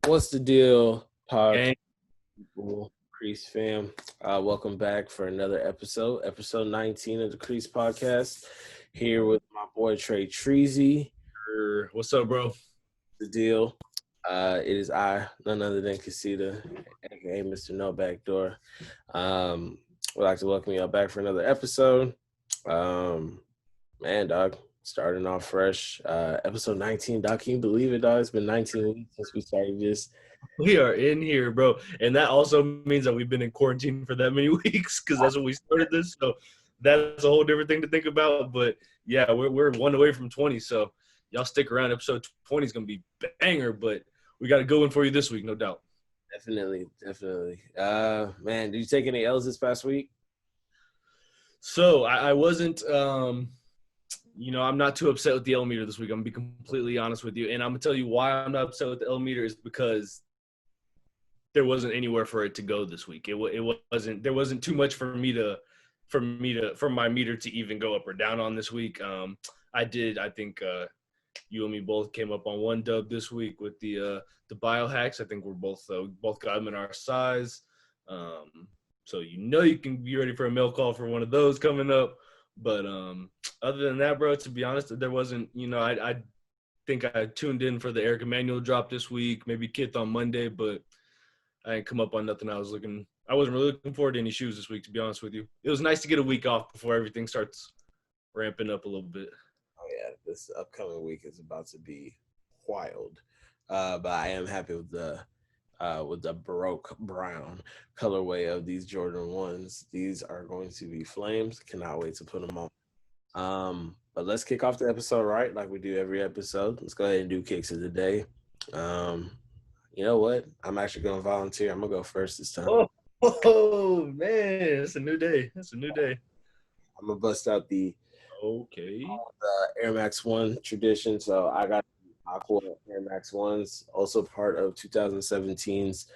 What's the deal, podcast Gang. people, Creased fam? Welcome back for another episode 19 of the Creased podcast. Here with my boy Trey Treasy. What's up, bro? The deal. It is I, none other than Kasita, aka Mr. No Backdoor. Would like to welcome y'all back for another episode. Man, dog, starting off fresh. Episode 19, dog. Can you believe it, dog? It's been 19 weeks since we started this. We are in here, bro. And that also means that we've been in quarantine for that many weeks because that's when we started this. So that's a whole different thing to think about. But, yeah, we're one away from 20. So y'all stick around. Episode 20 is going to be banger. But we got a good one for you this week, no doubt. Definitely. Man, did you take any L's this past week? So I wasn't I'm not too upset with the L meter this week. I'm going to be completely honest with you. And I'm going to tell you why I'm not upset with the L meter is because there wasn't anywhere for it to go this week. There wasn't too much for my meter to even go up or down on this week. I think you and me both came up on one dub this week with the biohacks. I think we're both got them in our size. So you can be ready for a mail call for one of those coming up. But other than that, bro, to be honest, there wasn't, I think I tuned in for the Eric Emanuel drop this week, maybe Kith on Monday, but I didn't come up on nothing. I wasn't really looking forward to any shoes this week, to be honest with you. It was nice to get a week off before everything starts ramping up a little bit. Oh yeah, this upcoming week is about to be wild. But I am happy with the Baroque brown colorway of these Jordan 1s. These are going to be flames. Cannot wait to put them on. But let's kick off the episode right, like we do every episode. Let's go ahead and do kicks of the day. You know what? I'm actually going to volunteer. I'm going to go first this time. Oh man, it's a new day. I'm going to bust out the Air Max 1 tradition. So I got Aqua Air Max 1s, also part of 2017's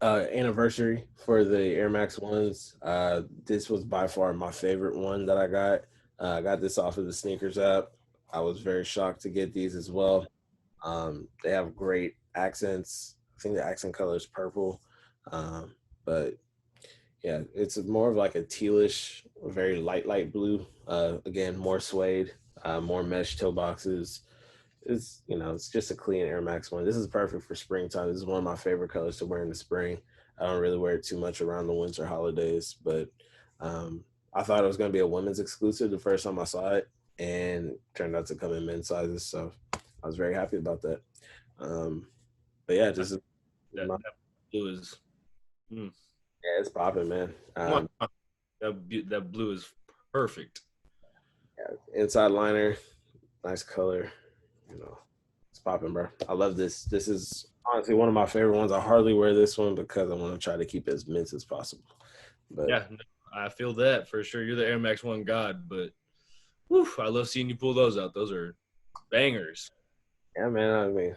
anniversary for the Air Max 1s. This was by far my favorite one that I got. I got this off of the sneakers app. I was very shocked to get these as well. They have great accents. I think the accent color is purple. But yeah, it's more of like a tealish, very light blue. Again, more suede, more mesh toe boxes. It's just a clean Air Max 1. This is perfect for springtime. This is one of my favorite colors to wear in the spring. I don't really wear it too much around the winter holidays, but I thought it was going to be a women's exclusive the first time I saw it, and it turned out to come in men's sizes. So I was very happy about that. But yeah, just that blue is. Yeah, it's popping, man. That blue is perfect. Yeah, inside liner, nice color. It's popping, bro. I love this. This is honestly one of my favorite ones. I hardly wear this one because I want to try to keep it as mint as possible. But yeah, I feel that for sure. You're the Air Max 1 god, but I love seeing you pull those out. Those are bangers. Yeah, man. I mean,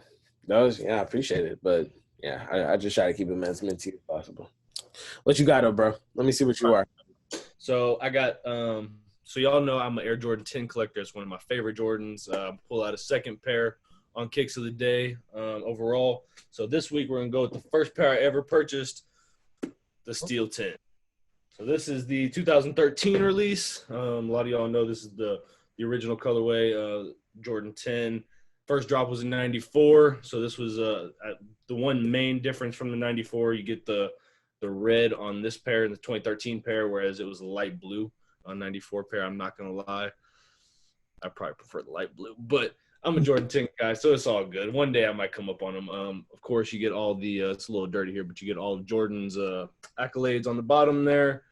I appreciate it. But yeah, I just try to keep it as minty as possible. What you got, though, bro? Let me see what you are. So I got so y'all know I'm an Air Jordan 10 collector. It's one of my favorite Jordans. Pull out a second pair on kicks of the day overall. So this week we're going to go with the first pair I ever purchased, the Steel 10. So this is the 2013 release. A lot of y'all know this is the original colorway, Jordan 10. First drop was in 94. So this was the one main difference from the 94. You get the red on this pair and the 2013 pair, whereas it was light blue on 94 pair. I'm not going to lie. I probably prefer the light blue, but I'm a Jordan 10 guy, so it's all good. One day I might come up on them. Of course, you get all the it's a little dirty here, but you get all of Jordan's accolades on the bottom there.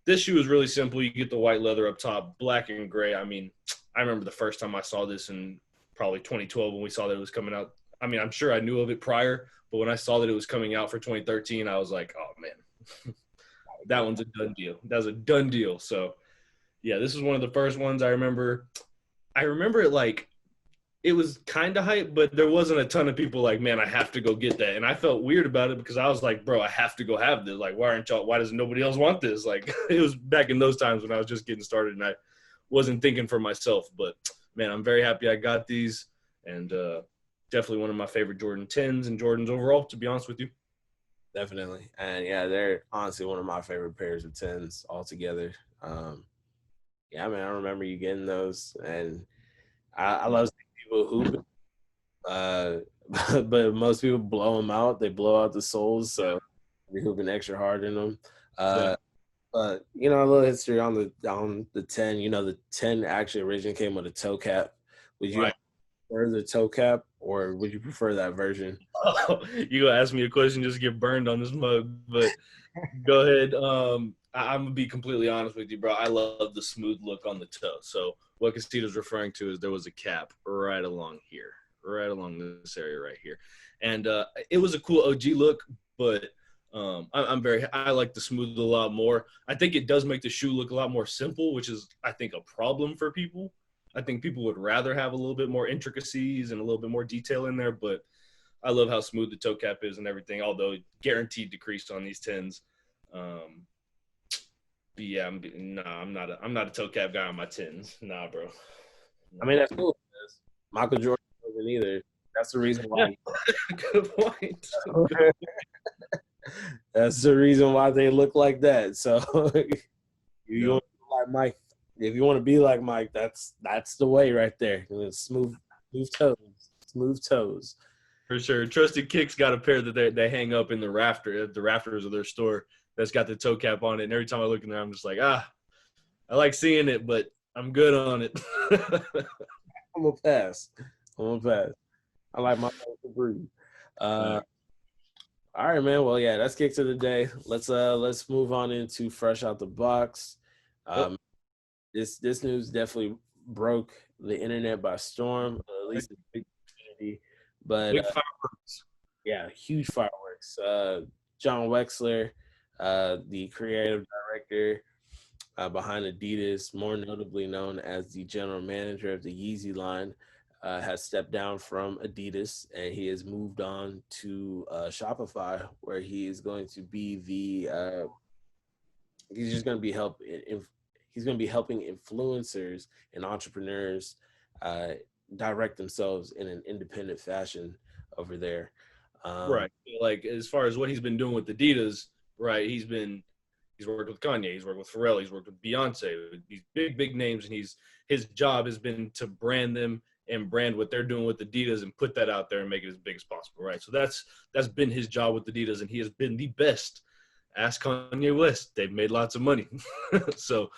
This shoe is really simple. You get the white leather up top, black and gray. I mean, I remember the first time I saw this in probably 2012 when we saw that it was coming out. I mean, I'm sure I knew of it prior, but when I saw that it was coming out for 2013, I was like, oh, man, that one's a done deal. That was a done deal. So, yeah, this is one of the first ones I remember. I remember it like it was kind of hype, but there wasn't a ton of people like, man, I have to go get that. And I felt weird about it because I was like, bro, I have to go have this. Like, why does nobody else want this? Like, it was back in those times when I was just getting started and I wasn't thinking for myself. But, man, I'm very happy I got these. And Definitely one of my favorite Jordan 10s and Jordans overall, to be honest with you. Definitely. And yeah, they're honestly one of my favorite pairs of 10s altogether. Yeah, man, I remember you getting those. And I love seeing people hoop. Uh, but most people blow them out. They blow out the soles. So you're hooping extra hard in them. Yeah. But you know, a little history on the 10. You know, the 10 actually originally came with a toe cap. Would you Right. prefer the toe cap, or would you prefer that version? Oh, you gonna ask me a question just to get burned on this mug, but go ahead. I'm gonna be completely honest with you, bro. I love the smooth look on the toe. So what Casita's referring to is there was a cap right along here, right along this area right here, and it was a cool OG look. But I like the smooth a lot more. I think it does make the shoe look a lot more simple, which is I think a problem for people. I think people would rather have a little bit more intricacies and a little bit more detail in there, but I love how smooth the toe cap is and everything, although guaranteed decreased on these 10s. But yeah, I'm not a toe cap guy on my 10s. Nah, bro. I Nah. mean, that's cool. Michael Jordan wasn't either. That's the reason Yeah, why. good point. That's the reason why they look like that. So you Yeah, want to be like Mike. If you want to be like Mike, that's the way right there. Smooth toes, smooth toes. for sure. Trusted Kicks got a pair that they hang up in the rafters of their store that's got the toe cap on it. And every time I look in there, I'm just like, I like seeing it, but I'm good on it. I'm gonna pass. I'm gonna pass. I like my toes to breathe. Uh, all right, man. Well, yeah, that's kicks of the day. Let's move on into fresh out the box. Yep. Um, this news definitely broke the internet by storm, at least the big community. But Big fireworks. yeah, huge fireworks. John Wexler, the creative director behind Adidas, more notably known as the general manager of the Yeezy line, has stepped down from Adidas and he has moved on to Shopify, where he is going to be he's just going to be he's going to be helping influencers and entrepreneurs uh, direct themselves in an independent fashion over there. Right. Like as far as what he's been doing with Adidas, right? He's worked with Kanye, he's worked with Pharrell, he's worked with Beyonce, these big names, and his job has been to brand them and brand what they're doing with Adidas and put that out there and make it as big as possible, right? So that's been his job with Adidas, and he has been the best. Ask Kanye West; they've made lots of money, so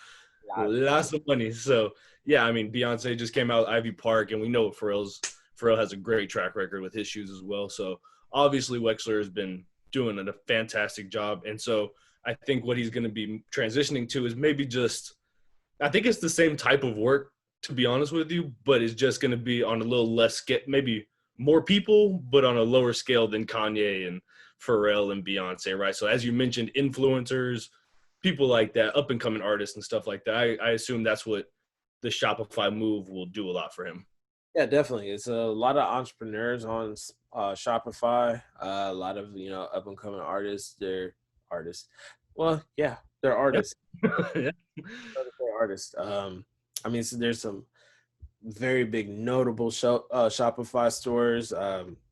lots of money. So yeah, I mean Beyonce just came out Ivy Park, and we know Pharrell has a great track record with his shoes as well. So obviously Wexler has been doing a fantastic job, and so I think what he's going to be transitioning to is maybe just, I think it's the same type of work, to be honest with you, but it's just going to be on a little less scale, maybe more people, but on a lower scale than Kanye and Pharrell and Beyonce, right? So as you mentioned, influencers, people like that, up and coming artists and stuff like that. I assume that's what the Shopify move will do a lot for him. Yeah, definitely. It's a lot of entrepreneurs on Shopify. A lot of up and coming artists. They're artists. Well, yeah, they're Yep. artists. Yeah. They're artists. I mean, so there's some very big notable Shopify stores.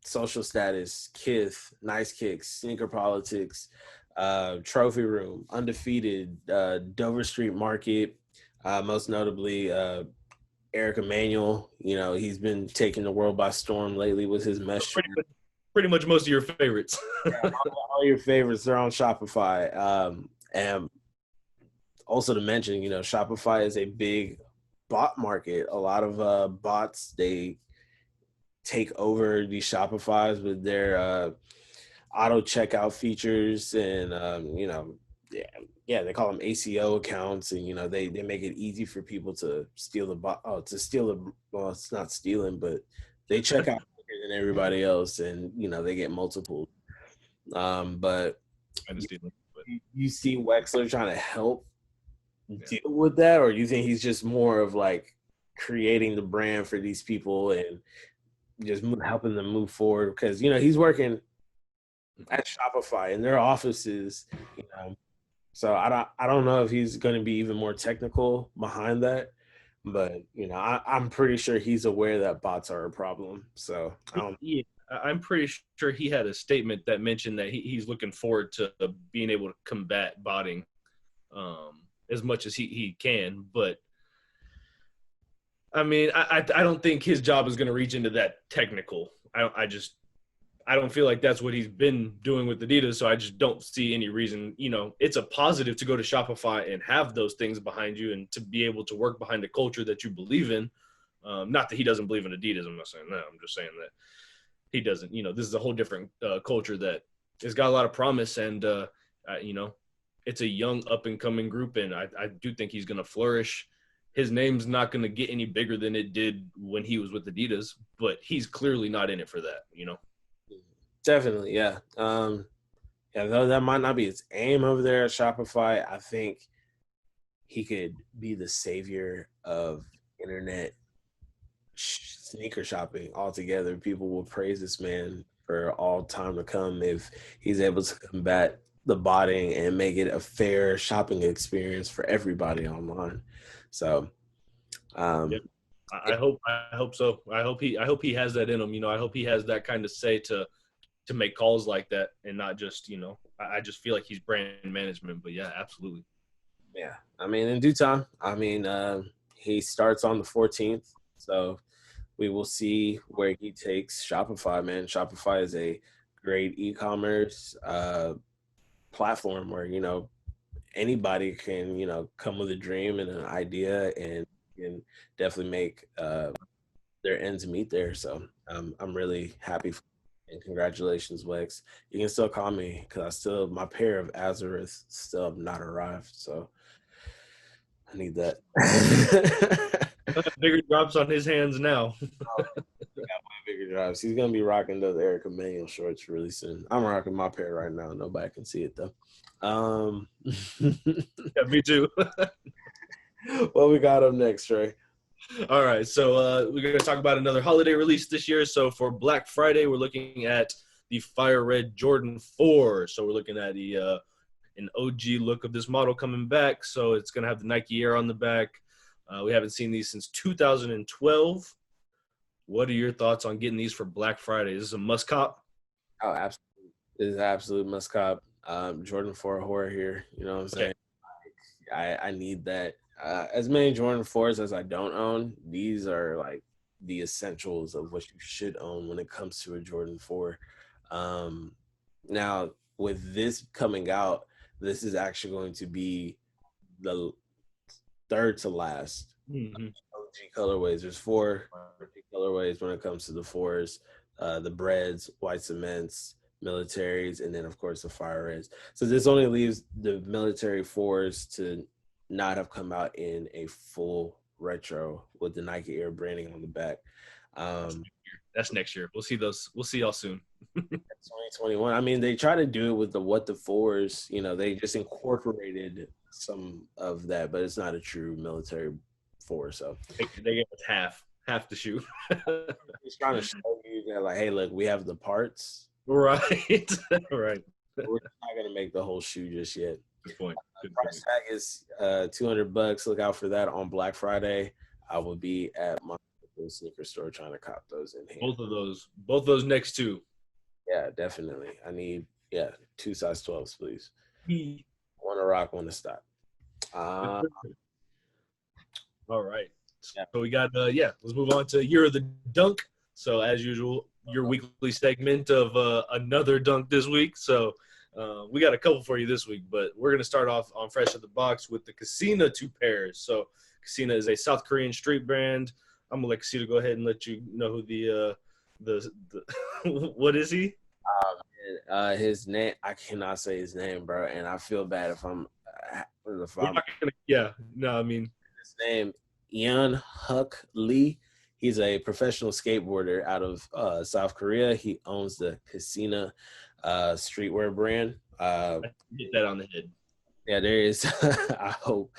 Social Status, Kith, Nice Kicks, Sneaker Politics, Trophy Room, Undefeated, Dover Street Market. Most notably, Eric Emanuel. He's been taking the world by storm lately with his mesh. Pretty much most of your favorites. Yeah, all your favorites are on Shopify. And also to mention, Shopify is a big bot market. A lot of bots, they take over these Shopifys with their auto checkout features, and yeah, they call them ACO accounts, and they make it easy for people to steal the bot. Oh, to steal the well, it's not stealing, but they check out quicker than everybody else, and they get multiple. But you see Wexler trying to help deal with that, or you think he's just more of like creating the brand for these people and just helping them move forward? Because he's working at Shopify in their offices, so I don't know if he's going to be even more technical behind that, But I'm pretty sure he's aware that bots are a problem. So I don't. Yeah, I'm pretty sure he had a statement that mentioned that he's looking forward to being able to combat botting as much as he can. But I mean, I don't think his job is going to reach into that technical. I don't feel like that's what he's been doing with Adidas. So I just don't see any reason. It's a positive to go to Shopify and have those things behind you and to be able to work behind a culture that you believe in. Not that he doesn't believe in Adidas. I'm not saying that. I'm just saying that he doesn't. This is a whole different culture that has got a lot of promise, and it's a young up and coming group, and I do think he's going to flourish. His name's not going to get any bigger than it did when he was with Adidas, but he's clearly not in it for that. Definitely, yeah. Yeah, though that might not be his aim over there at Shopify, I think he could be the savior of internet sneaker shopping altogether. People will praise this man for all time to come if he's able to combat the botting and make it a fair shopping experience for everybody online. So, Yeah. um, I hope so. I hope he has that in him. I hope he has that kind of say to make calls like that and not just, I just feel like he's brand management. But yeah, absolutely. yeah, I mean, in due time. I mean, he starts on the 14th, so we will see where he takes Shopify. Man, Shopify is a great e-commerce platform where anybody can come with a dream and an idea and can definitely make their ends meet there. So I'm really happy and congratulations, Wex. You can still call me because my pair of Azareth still have not arrived. So I need that. Bigger drops on his hands now. Bigger drives. He's gonna be rocking those Eric Emanuel shorts really soon. I'm rocking my pair right now. Nobody can see it though. Yeah, me too. What we got up next, Trey? All right, so we're going to talk about another holiday release this year. So for Black Friday, we're looking at the Fire Red Jordan 4. So we're looking at an OG look of this model coming back. So it's going to have the Nike Air on the back. We haven't seen these since 2012. What are your thoughts on getting these for Black Friday? Is this a must cop? Oh, absolutely. This is absolute must cop. Jordan 4 horror here. You know what I'm saying? Okay. I need that. As many Jordan 4s as I don't own, these are like the essentials of what you should own when it comes to a Jordan 4. Now, with this coming out, this is actually going to be the third to last OG colorways. There's four colorways when it comes to the fours, the breads, white cements, militaries, and then of course the fire reds. So this only leaves the military fours to not have come out in a full retro with the Nike Air branding on the back. That's next year. We'll see those. We'll see y'all soon. 2021. I mean, they try to do it with the what the fours. They just incorporated some of that, but it's not a true military four. So they get half the shoe. He's trying to show you that, like, hey, look, we have the parts. Right. Right. We're not gonna make the whole shoe just yet. Good point. Good price tag is $200. Look out for that on Black Friday. I will be at my sneaker store trying to cop those in hand. Both those next two. Yeah, definitely. I need 2 size 12s, please. One to rock, one to stop. All right. So we got let's move on to Year of the Dunk. So as usual, your weekly segment of another dunk this week. So we got a couple for you this week, but we're going to start off on Fresh at the Box with the Kasita 2 pairs. So Kasita is a South Korean street brand. I'm gonna let Kasita go ahead and let you know who the what is he? His name, I cannot say his name, bro, and I feel bad if I'm I mean his name Yeon Huk Lee. He's a professional skateboarder out of South Korea. He owns the Kasita streetwear brand. Hit that on the head. Yeah, there is. I hope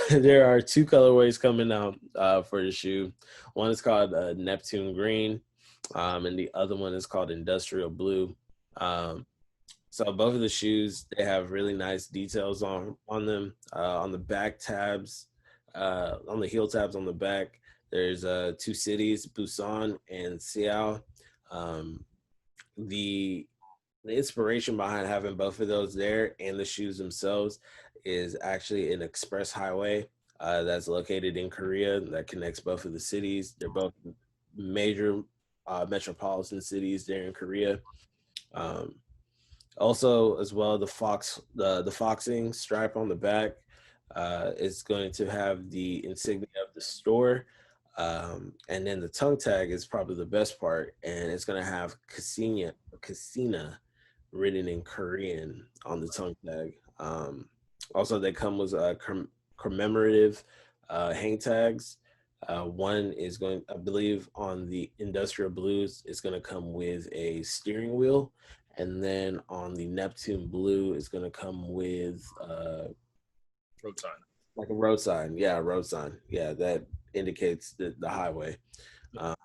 there are 2 colorways coming out for the shoe. One is called Neptune Green, and the other one is called Industrial Blue. So both of the shoes, they have really nice details on them. On the back tabs, on the heel tabs on the back, there's two cities, Busan and Seoul. Um, the the inspiration behind having both of those there and the shoes themselves is actually an express highway that's located in Korea that connects both of the cities. They're both major metropolitan cities there in Korea. Um, Also, as well, the foxing stripe on the back is going to have the insignia of the store, and then the tongue tag is probably the best part, and it's going to have Casina written in Korean on the tongue tag. Also, they come with commemorative hang tags. One is going, I believe, on the industrial blues, it's going to come with a steering wheel, and then on the Neptune blue, it's going to come with Road sign. like a road sign. Yeah, a road sign. Yeah, that indicates the highway. Uh,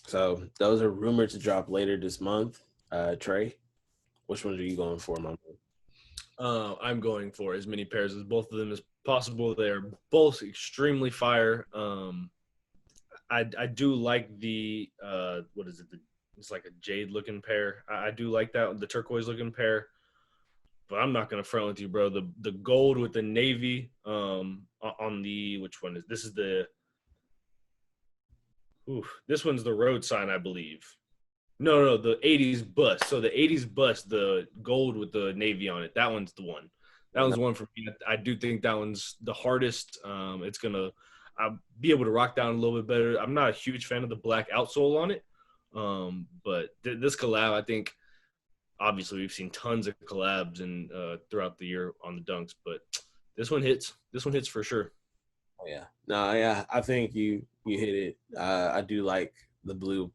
so those are rumored to drop later this month. Trey, which one are you going for, my man? I'm going for as many pairs as both of them as possible. They're both extremely fire. I do like the what is it? It's like a jade looking pair. I do like that, the turquoise looking pair. But I'm not gonna front with you, bro. The gold with the navy on the, which one is this? Is the this one's the road sign, I believe. No, the 80s bust. So the 80s bust, the gold with the navy on it. That one's the one. That one's the one for me. I do think that one's the hardest. It's gonna I'll be able to rock down a little bit better. I'm not a huge fan of the black outsole on it, but this collab, I think, obviously we've seen tons of collabs and throughout the year on the dunks, but this one hits. This one hits for sure. Oh yeah, no, yeah, I think you hit it. I do like the blue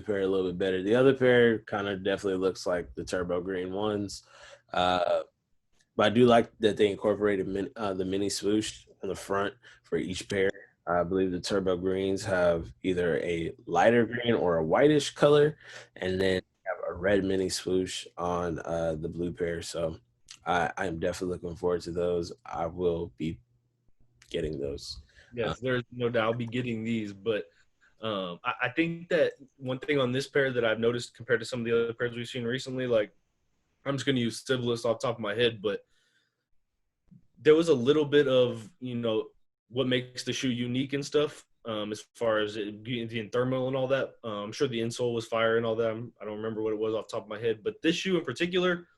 pair a little bit better. The other pair kind of definitely looks like the turbo green ones, uh, but I do like that they incorporated the mini swoosh on the front for each pair. I believe the turbo greens have either a lighter green or a whitish color, and then have a red mini swoosh on the blue pair. So I am definitely looking forward to those. I will be getting those. Uh, Yes, there's no doubt I'll be getting these, but I think that one thing on this pair that I've noticed compared to some of the other pairs we've seen recently, like I'm just going to use Civilist off the top of my head, but there was a little bit of, what makes the shoe unique and stuff, as far as it being thermal and all that. I'm sure the insole was fire and all that. I don't remember what it was off the top of my head, but this shoe in particular,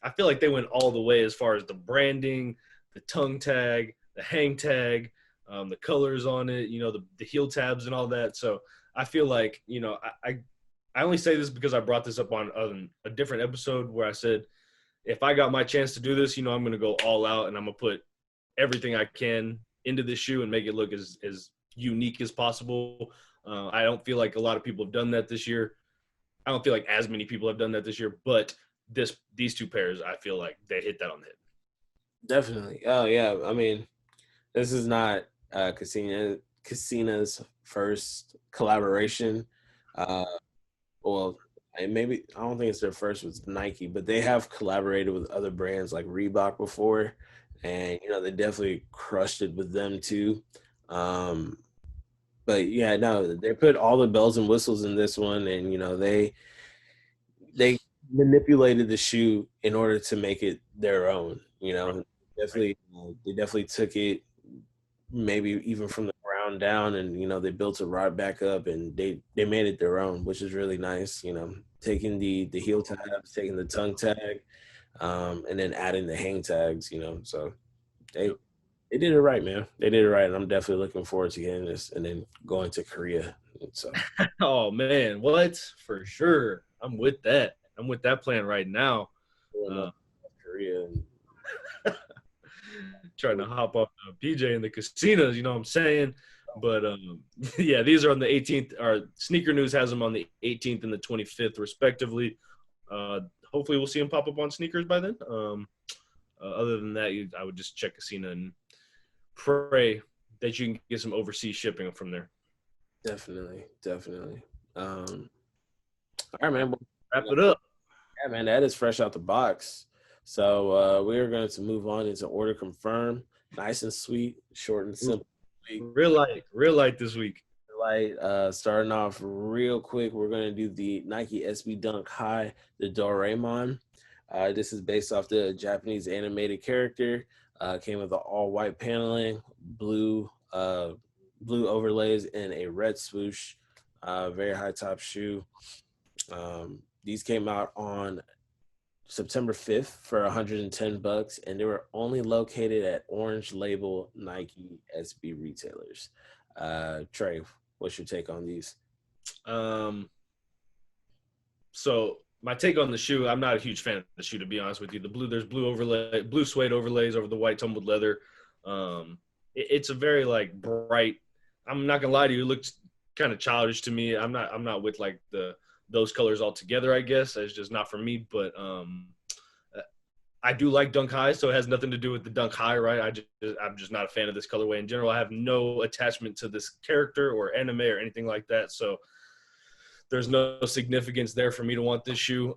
I feel like they went all the way as far as the branding, the tongue tag, the hang tag, the colors on it, the heel tabs and all that. So I feel like, I only say this because I brought this up on a different episode where I said, if I got my chance to do this, I'm going to go all out and I'm going to put everything I can into this shoe and make it look as unique as possible. I don't feel like a lot of people have done that this year. I don't feel like as many people have done that this year, but these two pairs, I feel like they hit that on the head. Definitely. Oh yeah. I mean, this is not Casina's first collaboration. Uh, well, and maybe I don't think it's their first with Nike, but they have collaborated with other brands like Reebok before, and they definitely crushed it with them too. Um, but yeah, no, they put all the bells and whistles in this one, and they manipulated the shoe in order to make it their own. Definitely, they definitely took it maybe even from the ground down, and they built it right back up, and they made it their own, which is really nice. Taking the heel tabs, taking the tongue tag, and then adding the hang tags. So they they did it right, man. They did it right, and I'm definitely looking forward to getting this and then going to Korea. So Oh man, what for sure? I'm with that. I'm with that plan right now. Uh, Korea. Trying to hop off the PJ in the casinos, you know what I'm saying? But yeah, these are on the 18th. Our Sneaker News has them on the 18th and the 25th, respectively. Hopefully, we'll see them pop up on sneakers by then. Other than that, I would just check Casino and pray that you can get some overseas shipping from there. Definitely, definitely. All right, man. Wrap it up. Yeah, man, that is fresh out the box. So we are going to move on into order confirm. Nice and sweet, short and simple. Real light this week. Light. Starting off real quick, we're gonna do the Nike SB Dunk High, the Doraemon. This is based off the Japanese animated character. Came with the all white paneling, blue overlays, and a red swoosh. Very high top shoe. These came out on September 5th for $110, and they were only located at Orange Label Nike SB retailers. Trey, what's your take on these? So my take on the shoe, I'm not a huge fan of the shoe, to be honest with you. There's blue suede overlays over the white tumbled leather. It's a very like bright. I'm not gonna lie to you, it looks kind of childish to me. I'm not with like those colors altogether. I guess it's just not for me. But I do like Dunk High, so it has nothing to do with the Dunk High, right? I'm just not a fan of this colorway in general. I have no attachment to this character or anime or anything like that, so there's no significance there for me to want this shoe.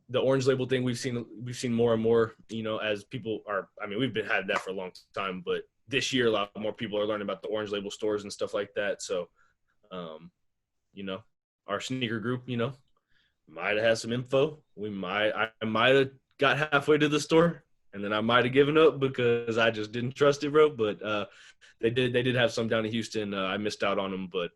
The orange label thing we've seen more and more, as people are. I mean, we've had that for a long time, but this year a lot more people are learning about the orange label stores and stuff like that. So, our sneaker group, might have had some info. I might have got halfway to the store, and then I might have given up because I just didn't trust it, bro. But they did have some down in Houston. I missed out on them, but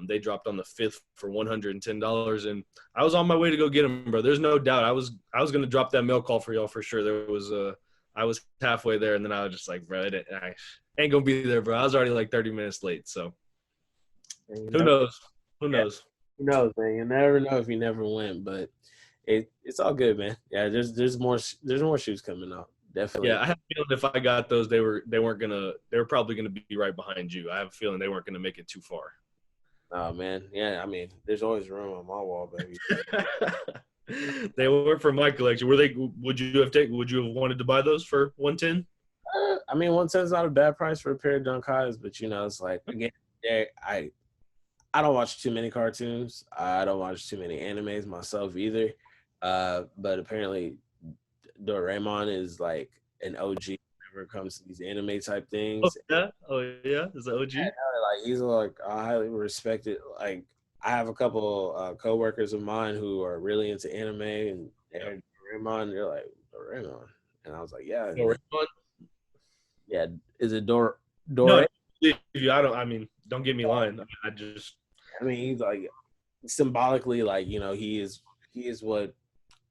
they dropped on the 5th for $110, and I was on my way to go get them, bro. There's no doubt. I was gonna drop that mail call for y'all for sure. I was halfway there, and then I was just like, bro, I ain't gonna be there, bro. I was already like 30 minutes late, so who knows? Who knows? Who knows, man? You never know if you never win, but it's all good, man. Yeah, there's more shoes coming out. Definitely. Yeah, I have a feeling if I got those, they were probably gonna be right behind you. I have a feeling they weren't gonna make it too far. Oh man, yeah. I mean, there's always room on my wall, baby. They were for my collection. Were they? Would you have wanted to buy those for 110? I mean, 110 is not a bad price for a pair of Dunk Highs, but it's like again, I don't watch too many cartoons. I don't watch too many animes myself either. But apparently, Doraemon is like an OG whenever it comes to these anime type things. Oh yeah, is that OG? Yeah, like he's like a highly respected. Like I have a couple coworkers of mine who are really into anime, and they're Doraemon. They're like Doraemon, and I was like, yeah, Doraemon. Yeah, is it Dora? No, I mean, don't get me lying. I mean, he's like symbolically, like he is what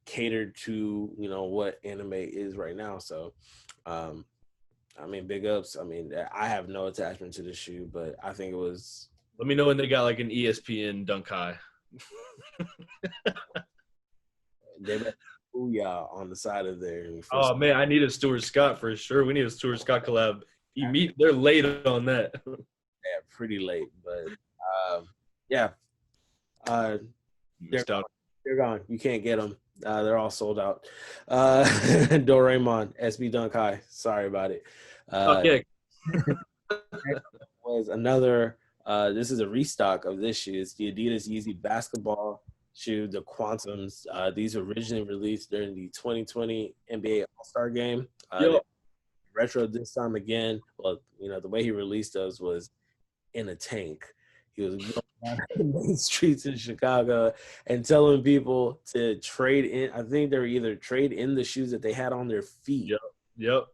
catered to what anime is right now. So, I mean, big ups. I mean, I have no attachment to the shoe, but I think it was. Let me know when they got like an ESPN Dunk High. They got Booyah on the side of there. Oh man, I need a Stuart Scott for sure. We need a Stuart Scott collab. They're late on that. Yeah, pretty late, but yeah. They're gone. You can't get them. They're all sold out. Doraemon, SB Dunk High. Sorry about it. Okay. Was another. This is a restock of this shoe. It's the Adidas Yeezy basketball shoe, the Quantums. These originally released during the 2020 NBA All-Star Game. Retro this time again. Well, the way he released those was in a tank. He was going down the main streets in Chicago and telling people to trade in. I think they were either trade in the shoes that they had on their feet. Yep.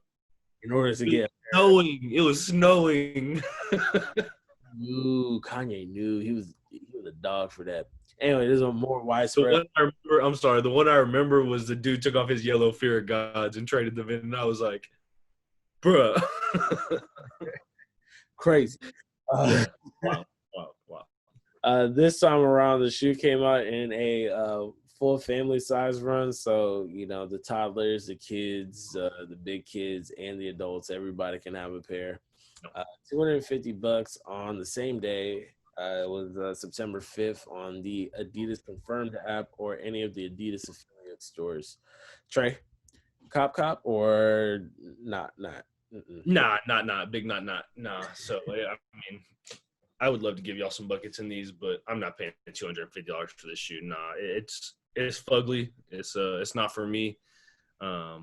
In order to get snowing. It was snowing. Ooh, Kanye knew he was a dog for that. Anyway, there's a more widespread. The one I remember was the dude took off his yellow Fear of Gods and traded them in, and I was like, bruh. Crazy. Wow. This time around, the shoe came out in a full family size run. So, the toddlers, the kids, the big kids, and the adults, everybody can have a pair. $250 on the same day. It was September 5th on the Adidas Confirmed app or any of the Adidas affiliate stores. Trey, cop or not? Nah, big not. Nah. So yeah, I mean, I would love to give y'all some buckets in these, but I'm not paying $250 for this shoe. Nah, it's fugly. It's not for me. I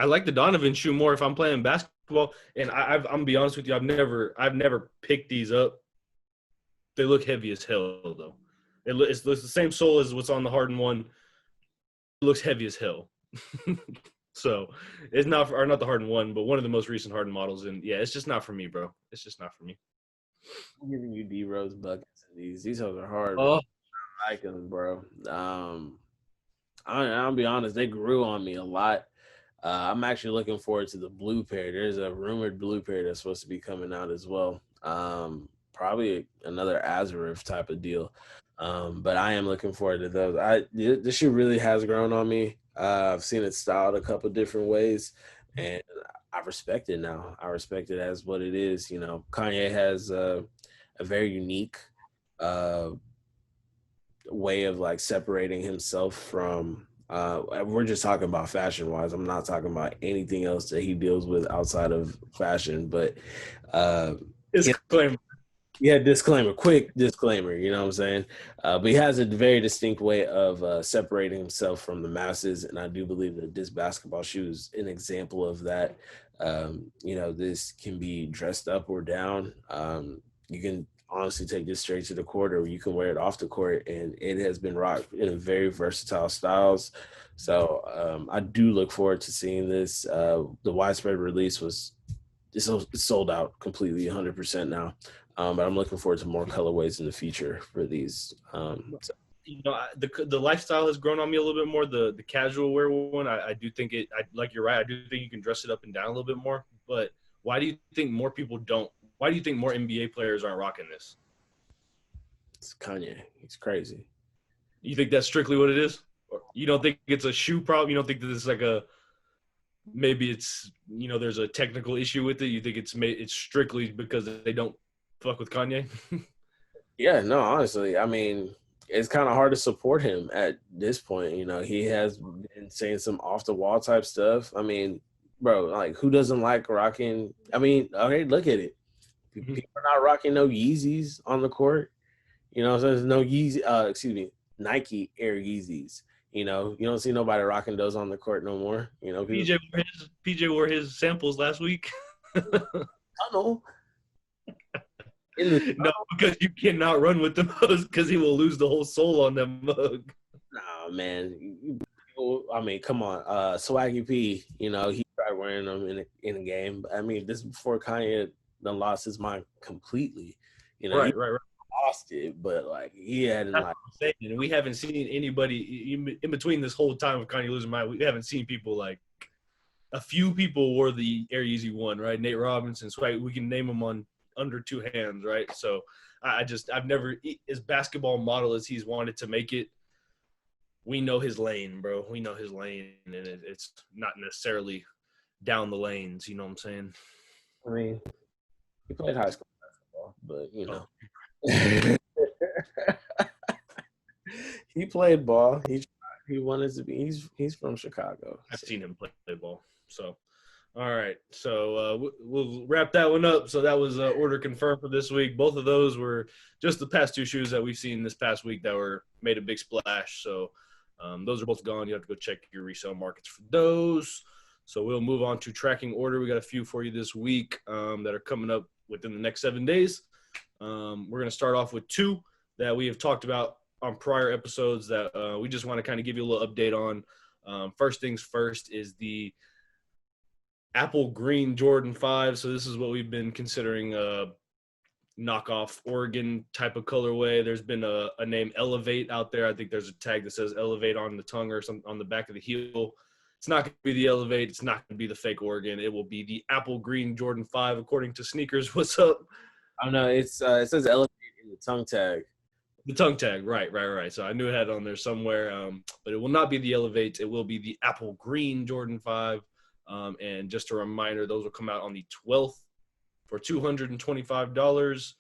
like the Donovan shoe more if I'm playing basketball. Well, and I'm gonna be honest with you, I've never picked these up. They look heavy as hell though. It's the same sole as what's on the Harden one. It looks heavy as hell. So it's not or not the Harden one, but one of the most recent Harden models. And yeah, it's just not for me, bro. It's just not for me. I'm giving you D Rose buckets. These hoes are hard. Oh, I like them, bro. I'll be honest, they grew on me a lot. I'm actually looking forward to the blue pair. There's a rumored blue pair that's supposed to be coming out as well. Probably another Azareth type of deal. But I am looking forward to those. This shoe really has grown on me. I've seen it styled a couple different ways, and I respect it now. I respect it as what it is. You know, Kanye has a very unique way of like separating himself from we're just talking about fashion wise. I'm not talking about anything else that he deals with outside of fashion, but disclaimer. yeah, disclaimer, quick disclaimer, you know what I'm saying? But he has a very distinct way of separating himself from the masses, and I do believe that this basketball shoe is an example of that. You know, this can be dressed up or down. You can honestly take this straight to the court, or you can wear it off the court, and it has been rocked in a very versatile styles. So I do look forward to seeing this. The widespread release was it's sold out completely 100% now. But I'm looking forward to more colorways in the future for these. So. You know, the lifestyle has grown on me a little bit more. The casual wear one, I do think it. I like you're right. I do think you can dress it up and down a little bit more. But why do you think more people don't? Why do you think more NBA players aren't rocking this? It's Kanye. He's crazy. You think that's strictly what it is? Or you don't think it's a shoe problem? You don't think that it's like a maybe it's there's a technical issue with it? You think it's strictly because they don't fuck with Kanye? Yeah, no, honestly, I mean, it's kind of hard to support him at this point. You know, he has been saying some off the wall type stuff. I mean, bro, like who doesn't like rocking? I mean, okay, look at it. People are not rocking no Yeezys on the court. You know, so there's no Yeezy. Excuse me, Nike Air Yeezys. You know, you don't see nobody rocking those on the court no more. You know, PJ wore his samples last week. tunnel. No, because you cannot run with the mugs because he will lose the whole soul on that mug. Nah, man. I mean, come on. Swaggy P, you know, he tried wearing them in a game. I mean, this is before Kanye done lost his mind completely. You know, Right. he lost it, but like he hadn't That's like. what I'm saying. And we haven't seen anybody in between this whole time of Kanye losing mind. We haven't seen people like a few people wore the Air Yeezy one, right? Nate Robinson, Swag. We can name them on under two hands, right? So I've never, as basketball model as he's wanted to make it, we know his lane, bro. We know his lane, and it's not necessarily down the lanes. You know what I'm saying? I mean, he played high school basketball, but you know, he played ball. He wanted to be. He's from Chicago. I've seen him play ball. So, all right. So we'll wrap that one up. So that was order confirmed for this week. Both of those were just the past two shoes that we've seen this past week that were made a big splash. So those are both gone. You have to go check your resale markets for those. So we'll move on to tracking order. We got a few for you this week that are coming up within the next 7 days. We're going to start off with two that we have talked about on prior episodes that we just want to kind of give you a little update on. First things first is the Apple Green Jordan 5. So this is what we've been considering knockoff Oregon type of colorway. There's been a name Elevate out there. I think there's a tag that says Elevate on the tongue or something on the back of the heel. It's not going to be the Elevate. It's not going to be the fake Oregon. It will be the Apple Green Jordan 5, according to Sneakers. What's up? I don't know. It says Elevate in the tongue tag. The tongue tag, right. So I knew it had it on there somewhere, but it will not be the Elevate. It will be the Apple Green Jordan 5. And just a reminder, those will come out on the 12th for $225.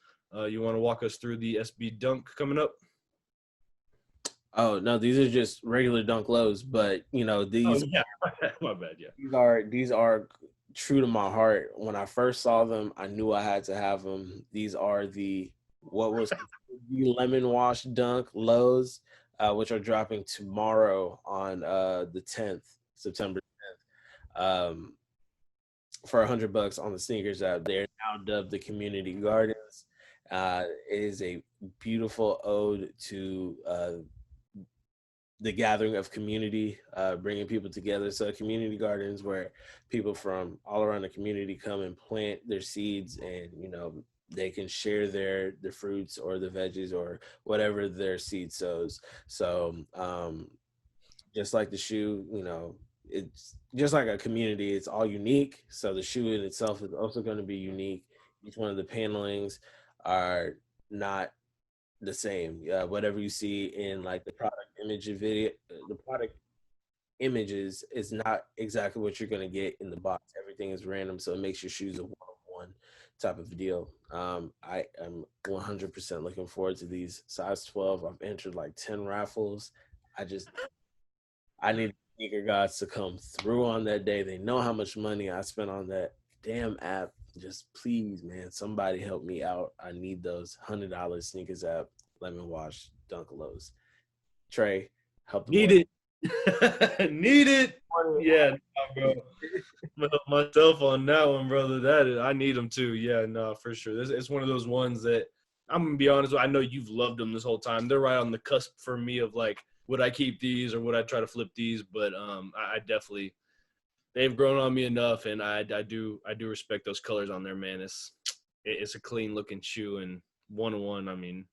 You want to walk us through the SB Dunk coming up? Oh no, these are just regular Dunk lows, but you know these. Oh, yeah, my bad. Yeah, these are true to my heart. When I first saw them, I knew I had to have them. These are the lemon wash Dunk lows, which are dropping tomorrow on the 10th, September 10th. for $100 on the sneakers app. They're now dubbed the Community Gardens. It is a beautiful ode to the gathering of community, bringing people together. So community gardens where people from all around the community come and plant their seeds, and they can share their fruits or the veggies or whatever their seed sows. So just like the shoe, it's just like a community. It's all unique. So the shoe in itself is also going to be unique. Each one of the panelings are not the same. Whatever you see in like the product image video, the product images is not exactly what you're gonna get in the box. Everything is random, so it makes your shoes a one-of-one type of deal. I am 100% looking forward to these size 12. I've entered like 10 raffles. I need sneaker gods to come through on that day. They know how much money I spent on that damn app. Just please, man, somebody help me out. I need those $100 sneakers app, lemon wash, Dunkalos. Trey, help the Need boy. it. Need it. Yeah, nah, bro. I'm gonna help myself on that one, brother. I need them too. Yeah, no, for sure. It's one of those ones that I'm gonna be honest with. I know you've loved them this whole time. They're right on the cusp for me of like, would I keep these or would I try to flip these? But I definitely they've grown on me enough, and I do respect those colors on there, man. It's a clean looking shoe, and 1-on-1. I mean,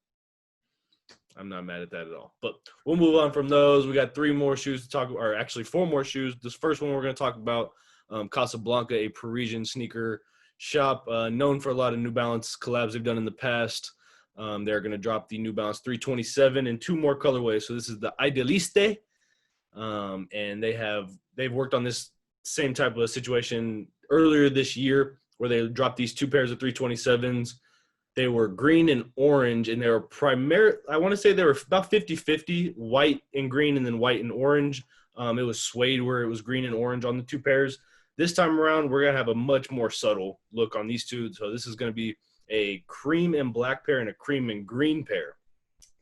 I'm not mad at that at all. But we'll move on from those. We got 3 more shoes to talk, or actually 4 more shoes. This first one we're going to talk about, Casablanca, a Parisian sneaker shop known for a lot of New Balance collabs they've done in the past. They're going to drop the New Balance 327 in 2 more colorways. So this is the Idealiste, and they've worked on this same type of situation earlier this year where they dropped these 2 pairs of 327s. They were green and orange, and they were I want to say they were about 50-50, white and green, and then white and orange. It was suede where it was green and orange on the 2 pairs. This time around, we're going to have a much more subtle look on these 2. So this is going to be a cream and black pair and a cream and green pair.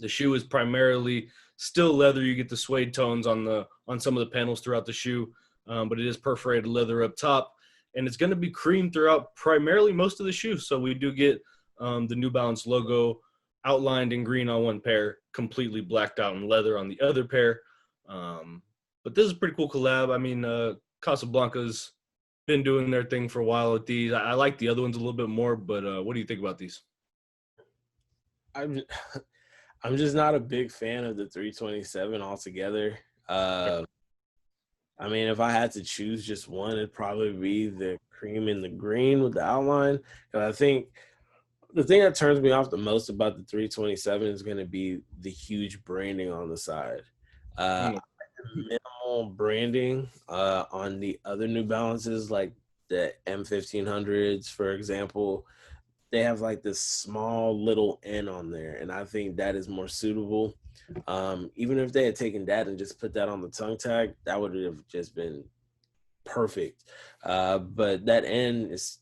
The shoe is primarily still leather. You get the suede tones on some of the panels throughout the shoe, but it is perforated leather up top. And it's going to be cream throughout primarily most of the shoe. So we do get the New Balance logo outlined in green on one pair, completely blacked out in leather on the other pair. But this is a pretty cool collab. I mean, Casablanca's been doing their thing for a while with these. I like the other ones a little bit more, but what do you think about these? I'm I'm just not a big fan of the 327 altogether. I mean, if I had to choose just one, it'd probably be the cream and the green with the outline. Because I think the thing that turns me off the most about the 327 is going to be the huge branding on the side. Mm. Minimal branding on the other New Balances, like the M1500s, for example. They have like this small little N on there, and I think that is more suitable. Even if they had taken that and just put that on the tongue tag, that would have just been perfect. But that N is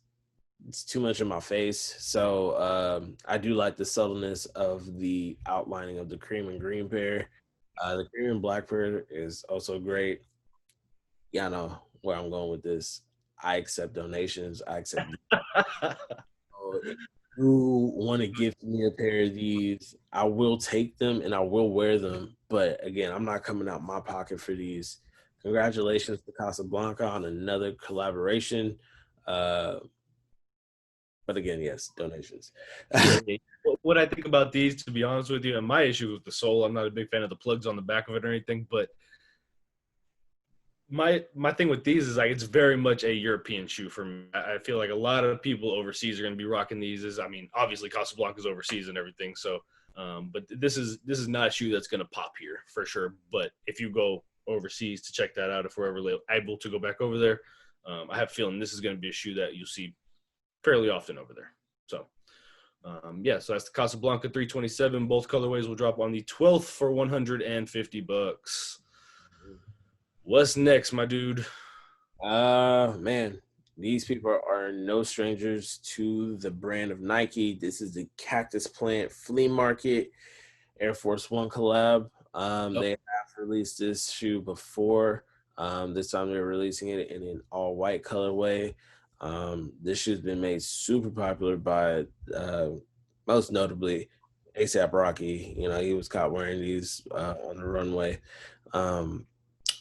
it's too much in my face. So I do like the subtleness of the outlining of the cream and green pair. The cream and black pair is also great. Yeah, I know where I'm going with this. I accept donations. I accept. If you want to gift me a pair of these, I will take them and I will wear them. But again, I'm not coming out my pocket for these. Congratulations to Casablanca on another collaboration. Uh, but again, yes, donations. Yeah. What I think about these, to be honest with you, and my issue with the sole, I'm not a big fan of the plugs on the back of it or anything, but my thing with these is like it's very much a European shoe for me. I feel like a lot of people overseas are going to be rocking these. I mean, obviously Casablanca's overseas and everything, so but this is not a shoe that's going to pop here for sure. But if you go overseas to check that out, if we're ever able to go back over there, I have a feeling this is going to be a shoe that you'll see fairly often over there. So yeah, so that's the Casablanca 327. Both colorways will drop on the 12th for $150. What's next, my dude? Man, these people are no strangers to the brand of Nike. This is the Cactus Plant Flea Market Air Force One collab. They have released this shoe before. This time they're releasing it in an all white colorway. This shoe's been made super popular by most notably ASAP Rocky. You know, he was caught wearing these on the runway. Um,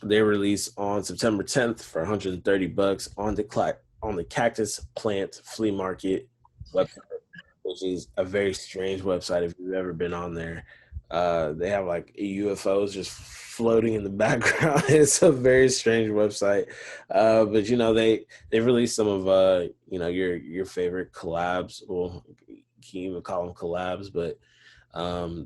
they released on September 10th for $130 on the Cactus Plant Flea Market website, which is a very strange website if you've ever been on there. They have like UFOs just floating in the background. It's a very strange website. But you know, they released some of you know, your favorite collabs. Well, you can even call them collabs, but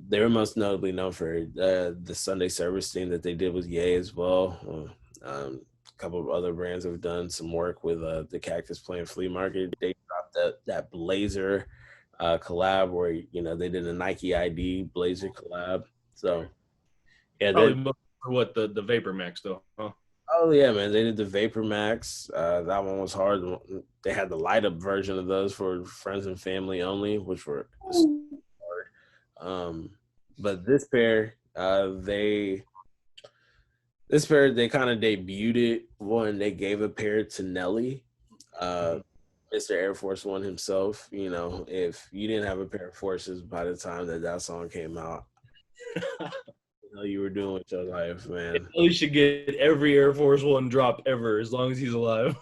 they were most notably known for the Sunday service thing that they did with Ye as well. A couple of other brands have done some work with the Cactus Plant Flea Market. They dropped that blazer collab where, you know, they did a Nike ID blazer collab. So yeah, Probably more for what the Vapor Max though, huh? oh yeah, man, they did the Vapor Max. That one was hard. They had the light up version of those for friends and family only, which were hard. But this pair they kind of debuted it when they gave a pair to Nelly, Mr. Air Force One himself. You know, if you didn't have a pair of forces by the time that song came out, you know you were doing with your life, man. He should get every Air Force One drop ever as long as he's alive.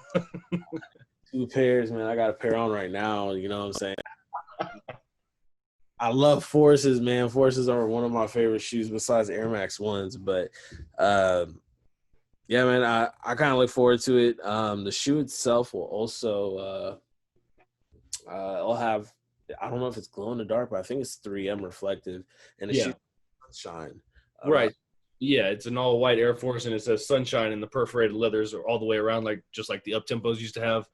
2 pairs, man. I got a pair on right now. You know what I'm saying? I love Forces, man. Forces are one of my favorite shoes besides Air Max Ones. But yeah, man, I kind of look forward to it. The shoe itself will also it'll have, I don't know if it's glow in the dark, but I think it's 3M reflective, and the shoe sunshine. Right. Yeah, it's an all white Air Force, and it says sunshine, and the perforated leathers are all the way around, like just like the up tempos used to have.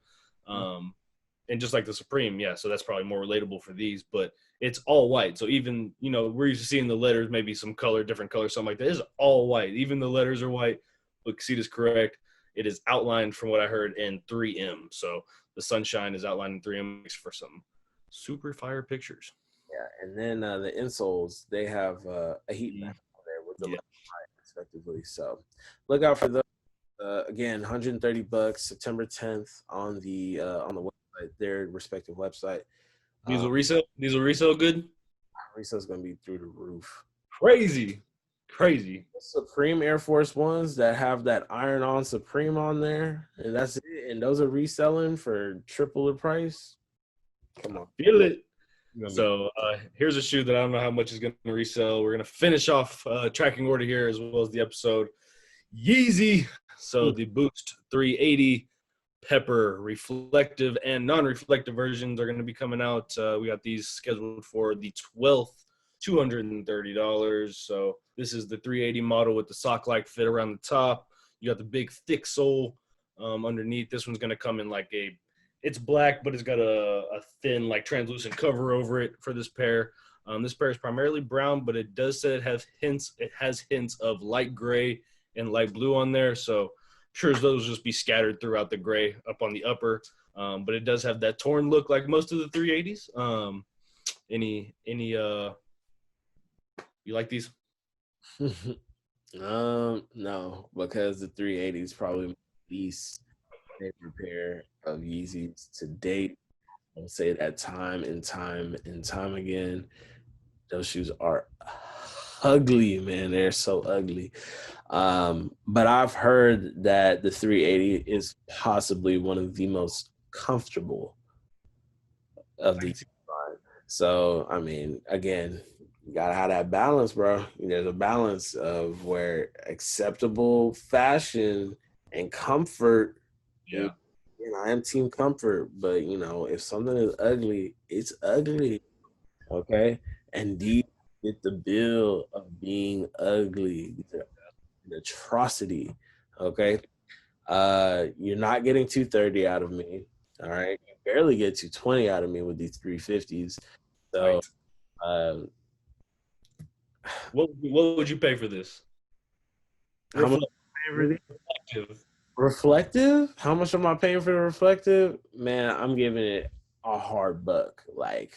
And just like the Supreme, yeah, so that's probably more relatable for these, but it's all white. So even, you know, we're used to seeing the letters, maybe some color, different color, something like that. It's all white. Even the letters are white, but Kasita's correct. It is outlined, from what I heard, in 3M. So the sunshine is outlined in 3M for some super fire pictures. Yeah, and then the insoles, they have a heat map on there with the left and right, respectively. So look out for those. Again, $130, September 10th on the website, their respective website. Diesel resale? Diesel resale good? Resale's going to be through the roof. Crazy. Supreme Air Force Ones that have that iron-on Supreme on there, and that's it. And those are reselling for triple the price. Come on. Feel it. So here's a shoe that I don't know how much is going to resell. We're going to finish off tracking order here as well as the episode. Yeezy. So the Boost 380 Pepper reflective and non-reflective versions are going to be coming out. We got these scheduled for the 12th, $230. So this is the 380 model with the sock-like fit around the top. You got the big thick sole underneath. This one's going to come in like it's black, but it's got a thin, like translucent cover over it for this pair. This pair is primarily brown, but it does say it has hints of light gray and light blue on there. So I'm sure those will just be scattered throughout the gray up on the upper. But it does have that torn look like most of the 380s. You like these? No, because the 380 is probably my least favorite pair of Yeezys to date. I'll say that time and time and time again. Those shoes are ugly, man. They're so ugly. But I've heard that the 380 is possibly one of the most comfortable of these. So, I mean, again, you gotta have that balance, bro. There's a balance of where acceptable fashion and comfort. Yeah. I am team comfort, but if something is ugly, it's ugly. Okay. And these fit the bill of being ugly. They're an atrocity. Okay. You're not getting 230 out of me. All right. You barely get 220 out of me with these 350s. So what would you pay for this? How much reflective? How much am I paying for the reflective? Man, I'm giving it a hard buck. Like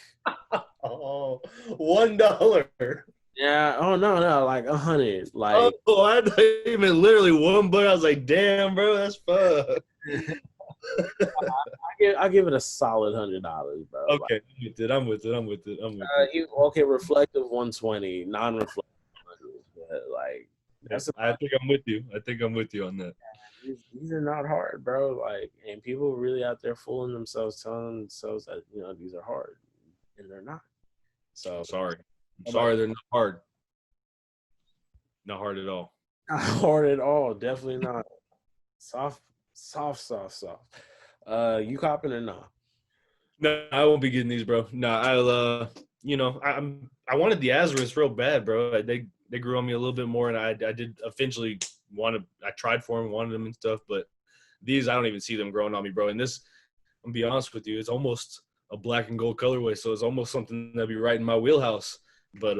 $1. Yeah. Oh no, like 100. Like I thought you meant literally $1. I was like, damn, bro, that's fuck. I give it a solid $100, bro. Like, Okay, I'm with it. okay, reflective 120, non-reflective 100, but like that's I think I'm with you on that. these are not hard, bro. Like, and people really out there fooling themselves, telling themselves that these are hard, and they're not. So I'm sorry, they're not hard. Not hard at all. not hard at all. Definitely not. Soft. You copping or not? No, I won't be getting these, bro. No, I'll I wanted the Azuris real bad, bro. They grew on me a little bit more, and I did eventually I tried for them, wanted them and stuff, but these I don't even see them growing on me, bro. And this, I'm gonna be honest with you, it's almost a black and gold colorway, so it's almost something that'd be right in my wheelhouse. But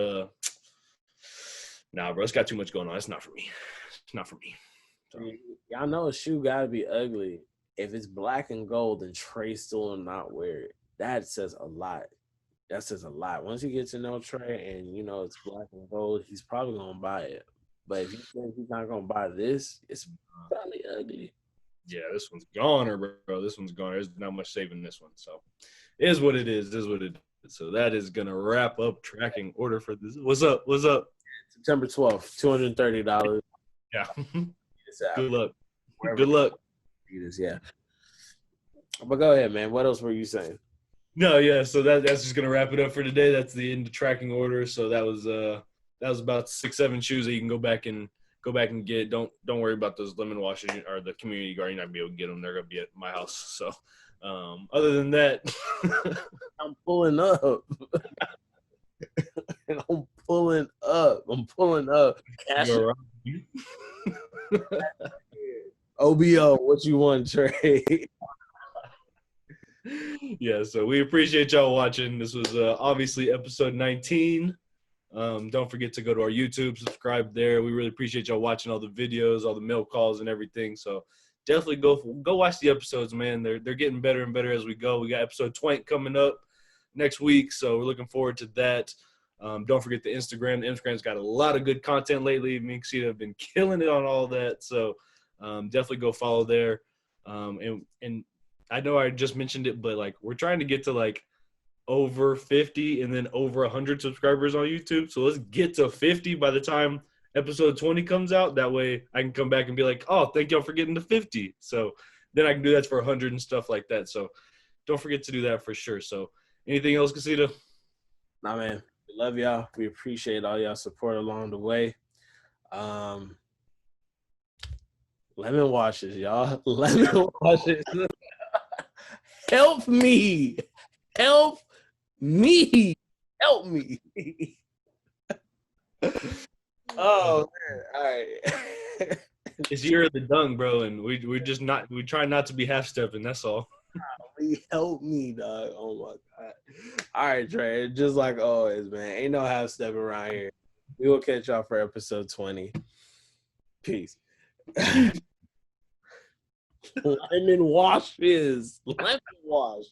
nah, bro, it's got too much going on. It's not for me. It's not for me. So. Y'all know a shoe gotta be ugly. If it's black and gold and Trey still will not wear it, that says a lot. That says a lot. Once you get to know Trey and it's black and gold, he's probably gonna buy it. But if you think he's not gonna buy this, it's probably ugly. Yeah, this one's goner, bro. This one's gone. There's not much saving this one. So it is what it is. It is what it is. So that is gonna wrap up tracking order for this. What's up? What's up? September 12th, $230. Yeah. Good luck. Good luck. Yeah. But go ahead, man. What else were you saying? No, yeah. So that's just gonna wrap it up for today. That's the end of tracking order. So that was about 6-7 shoes that you can go back and get. Don't worry about those lemon washes or the community garden. You're not gonna be able to get them. They're gonna be at my house. So other than that, I'm pulling up. I'm pulling up. OBO, what you want, Trey? Yeah, so we appreciate y'all watching. This was obviously episode 19. Don't forget to go to our YouTube, subscribe there. We really appreciate y'all watching all the videos, all the mail calls and everything. So definitely go watch the episodes, man. They're getting better and better as we go. We got episode 20 coming up next week, so we're looking forward to that. Don't forget the Instagram. The Instagram's got a lot of good content lately. Me and Kasita have been killing it on all that, so definitely go follow there. And I know I just mentioned it, but like we're trying to get to like over 50 and then over 100 subscribers on YouTube. So let's get to 50 by the time episode 20 comes out. That way I can come back and be like, oh, thank y'all for getting to 50. So then I can do that for 100 and stuff like that. So don't forget to do that for sure. So anything else, Kasita? Nah, man. We love y'all. We appreciate all y'all support along the way. Lemon washes, y'all. Lemon washes. Help me. Help me. Help me. Oh, man. All right. It's year of the dung, bro, and we try not to be half stepping. That's all. Help me, dog. Oh my god. All right, Trey. Just like always, man. Ain't no half stepping around here. We will catch y'all for episode 20. Peace. Lemon washes. Lemon wash.